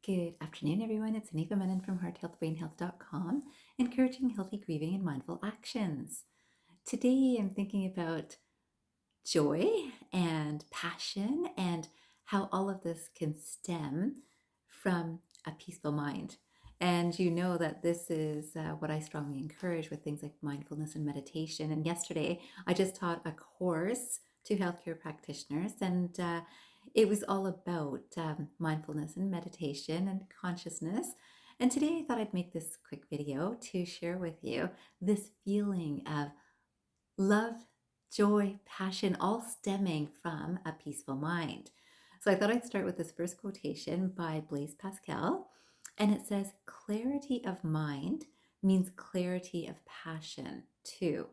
Good afternoon, everyone. It's Aniva Menon from hearthealthbrainhealth.com, encouraging healthy grieving and mindful actions. Today, I'm thinking about joy and passion and how all of this can stem from a peaceful mind. And you know that this is what I strongly encourage with things like mindfulness and meditation. And yesterday, I just taught a course to healthcare practitioners, and it was all about mindfulness and meditation and consciousness. And today, I thought I'd make this quick video to share with you this feeling of love, joy, passion, all stemming from a peaceful mind. So I thought I'd start with this first quotation by Blaise Pascal. And it says, clarity of mind means clarity of passion too.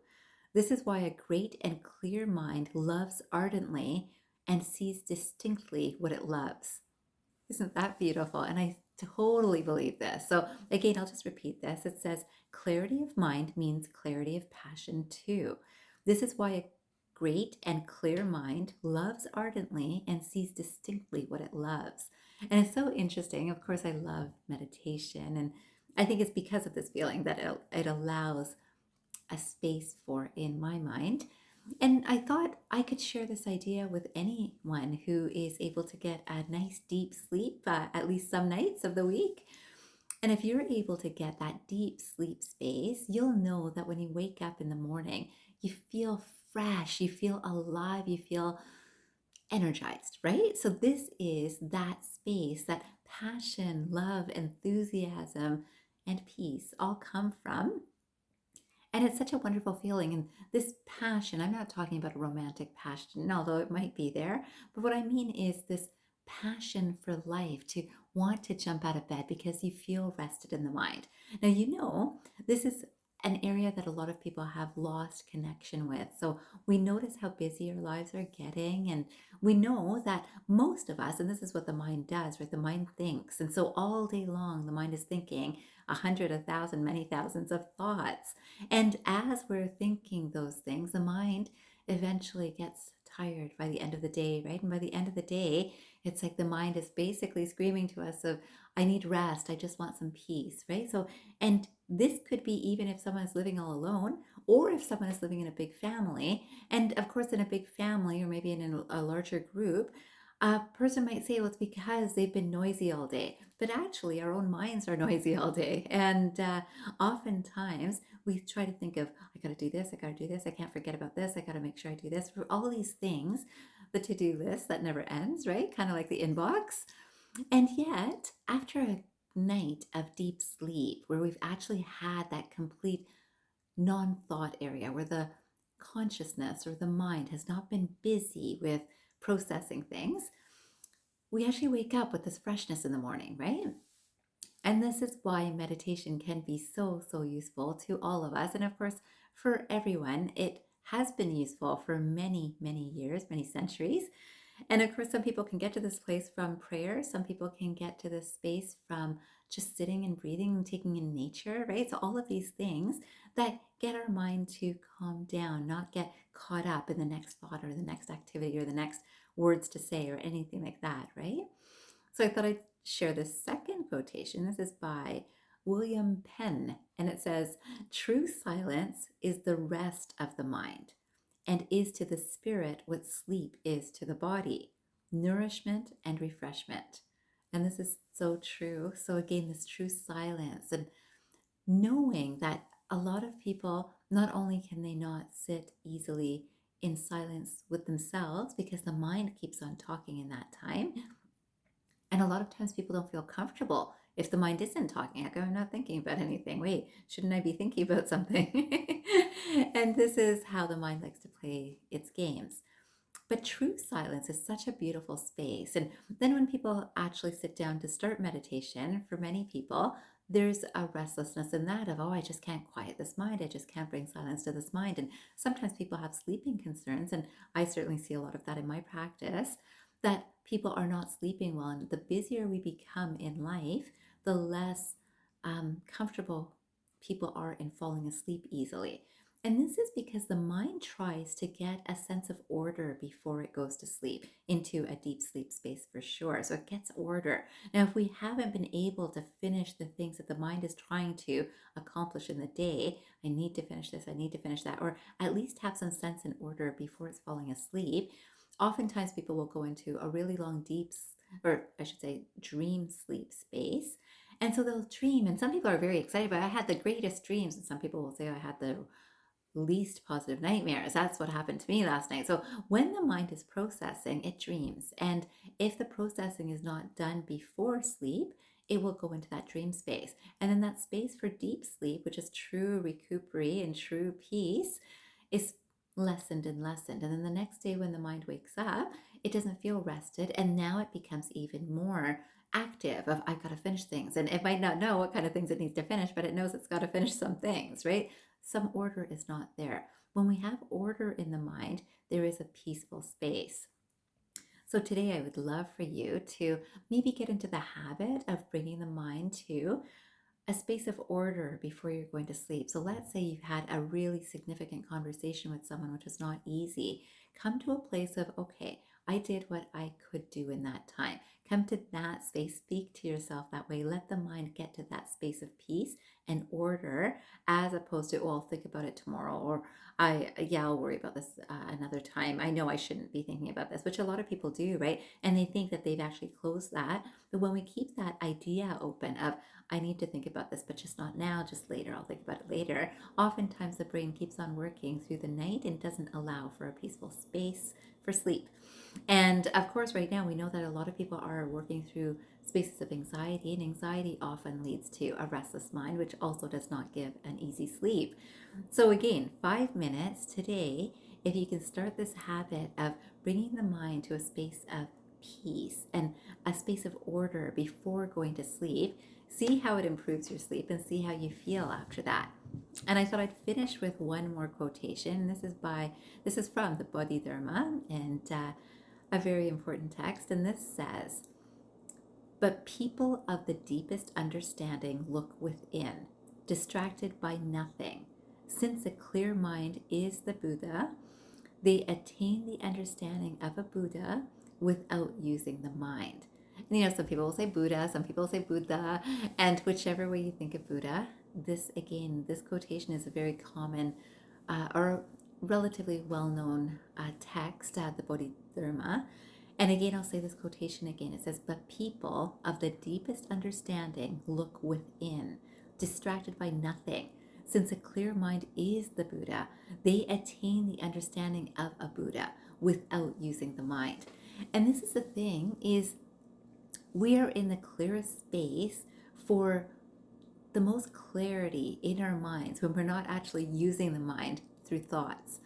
This is why a great and clear mind loves ardently and sees distinctly what it loves. Isn't that beautiful? And I totally believe this. So, again, I'll just repeat this. It says, clarity of mind means clarity of passion too. This is why a great and clear mind loves ardently and sees distinctly what it loves. And it's so interesting. Of course, I love meditation. And I think it's because of this feeling that it allows a space for in my mind. And I thought I could share this idea with anyone who is able to get a nice deep sleep, at least some nights of the week. And if you're able to get that deep sleep space, you'll know that when you wake up in the morning, you feel fresh, you feel alive, you feel energized, right? So, this is that space that passion, love, enthusiasm, and peace all come from. And it's such a wonderful feeling. And this passion, I'm not talking about a romantic passion, although it might be there. But what I mean is this passion for life, to want to jump out of bed because you feel rested in the mind. Now, this is an area that a lot of people have lost connection with. So we notice how busy our lives are getting. And we know that most of us, and this is what the mind does, right? The mind thinks. And so all day long, the mind is thinking 100, 1,000, many thousands of thoughts. And as we're thinking those things, the mind eventually gets tired by the end of the day, right? And by the end of the day, it's like the mind is basically screaming to us of, I need rest, I just want some peace, right? So, and this could be even if someone is living all alone or if someone is living in a big family. And of course, in a big family or maybe in a larger group, a person might say, well, it's because they've been noisy all day. But actually, our own minds are noisy all day. And oftentimes, we try to think of, I got to do this, I got to do this, I can't forget about this, I got to make sure I do this. For all these things, the to do list that never ends, right? Kind of like the inbox. And yet, after a night of deep sleep, where we've actually had that complete non thought area, where the consciousness or the mind has not been busy with processing things, we actually wake up with this freshness in the morning, right? And this is why meditation can be so, so useful to all of us. And of course, for everyone, it has been useful for many, many years, many centuries. And of course, some people can get to this place from prayer. Some people can get to this space from just sitting and breathing and taking in nature, right? So, all of these things that get our mind to calm down, not get caught up in the next thought or the next activity or the next words to say or anything like that, right? So I thought I'd share this second quotation. This is by William Penn, and it says, true silence is the rest of the mind and is to the spirit what sleep is to the body, nourishment and refreshment. And this is so true. So, again, this true silence and knowing that a lot of people, not only can they not sit easily in silence with themselves because the mind keeps on talking in that time, and a lot of times people don't feel comfortable if the mind isn't talking. Like, I'm not thinking about anything. Wait, shouldn't I be thinking about something? And this is how the mind likes to play its games. But true silence is such a beautiful space. And then when people actually sit down to start meditation, for many people, there's a restlessness in that of, oh, I just can't quiet this mind. I just can't bring silence to this mind. And sometimes people have sleeping concerns. And I certainly see a lot of that in my practice, that people are not sleeping well. And the busier we become in life, the less comfortable people are in falling asleep easily. And this is because the mind tries to get a sense of order before it goes to sleep, into a deep sleep space for sure. So it gets order. Now, if we haven't been able to finish the things that the mind is trying to accomplish in the day, I need to finish this, I need to finish that, or at least have some sense and order before it's falling asleep, oftentimes people will go into a really long, or I should say, dream sleep space. And so they'll dream, and some people are very excited about, I had the greatest dreams, and some people will say, I had the least positive nightmares. That's what happened to me last night. So when the mind is processing, it dreams. And if the processing is not done before sleep, it will go into that dream space. And then that space for deep sleep, which is true recovery and true peace, is lessened and lessened. And then the next day when the mind wakes up, it doesn't feel rested. And now it becomes even more active of, I've got to finish things. And it might not know what kind of things it needs to finish, but it knows it's got to finish some things, right? Some order is not there. When we have order in the mind, there is a peaceful space. So today I would love for you to maybe get into the habit of bringing the mind to a space of order before you're going to sleep. So let's say you've had a really significant conversation with someone, which is not easy. Come to a place of, okay, I did what I could do in that time. Come to that space, speak to yourself that way. Let the mind get to that space of peace and order, as opposed to, oh, I'll think about it tomorrow, or I'll worry about this another time. I know I shouldn't be thinking about this, which a lot of people do, right? And they think that they've actually closed that. But when we keep that idea open of, I need to think about this, but just not now, just later, I'll think about it later, oftentimes the brain keeps on working through the night and doesn't allow for a peaceful space for sleep. And of course, right now, we know that a lot of people are working through spaces of anxiety, and anxiety often leads to a restless mind, which also does not give an easy sleep. So, again, 5 minutes today, if you can start this habit of bringing the mind to a space of peace and a space of order before going to sleep, see how it improves your sleep and see how you feel after that. And I thought I'd finish with one more quotation. This is from the Bodhidharma, and a very important text. And this says, "But people of the deepest understanding look within, distracted by nothing. Since a clear mind is the Buddha, they attain the understanding of a Buddha without using the mind." And, some people will say Buddha, some people will say Buddha, and whichever way you think of Buddha, this quotation is a very common or relatively well-known text, the Bodhidharma. And again, I'll say this quotation again. It says, "But people of the deepest understanding look within, distracted by nothing. Since a clear mind is the Buddha, they attain the understanding of a Buddha without using the mind." And this is the thing, is we are in the clearest space for the most clarity in our minds when we're not actually using the mind through thoughts.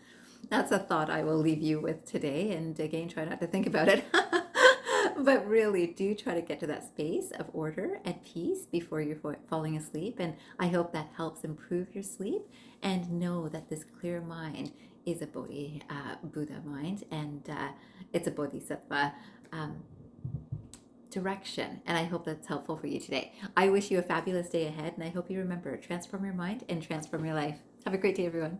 That's a thought I will leave you with today. And again, try not to think about it. But really, do try to get to that space of order and peace before you're falling asleep. And I hope that helps improve your sleep. And know that this clear mind is a Buddha mind, and it's a Bodhisattva direction. And I hope that's helpful for you today. I wish you a fabulous day ahead, and I hope you remember, transform your mind and transform your life. Have a great day, everyone.